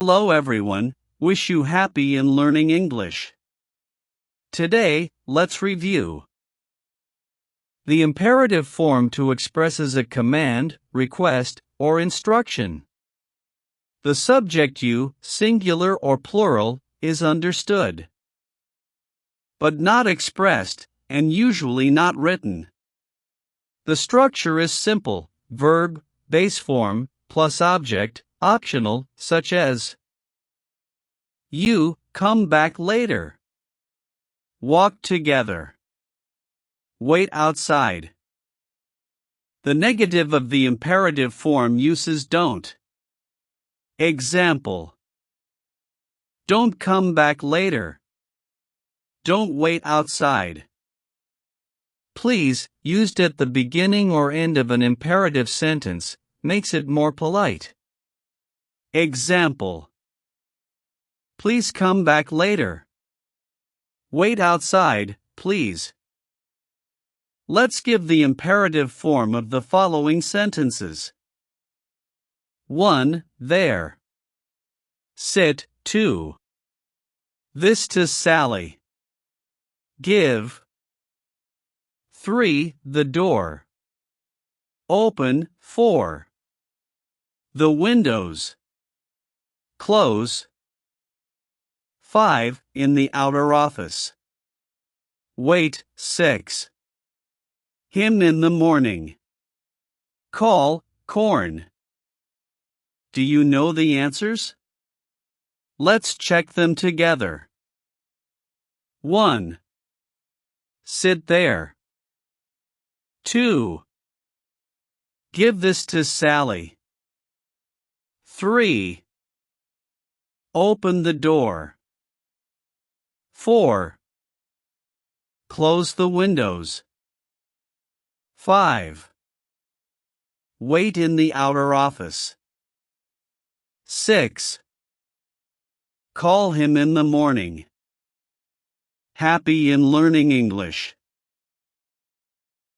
Hello everyone, wish you happy in learning English. Today, let's review. The imperative form to expresses a command, request, or instruction. The subject you, singular or plural, is understood, but not expressed, and usually not written. The structure is simple: verb, base form, plus object, optional, such as you, come back later. Walk together. Wait outside. The negative of the imperative form uses don't. Example: don't come back later. Don't wait outside. Please, used at the beginning or end of an imperative sentence, makes it more polite. Example: please come back later. Wait outside, please. Let's give the imperative form of the following sentences. 1. There. Sit, 2. This to Sally. Give. 3. The door. Open, 4. The windows. Close. 5. In the outer office. Wait, 6. Him in the morning. Call, corn. Do you know the answers? Let's check them together. 1. Sit there. 2. Give this to Sally. 3. Open the door. 4. Close the windows. 5. Wait in the outer office. 6. Call him in the morning. Happy in learning English.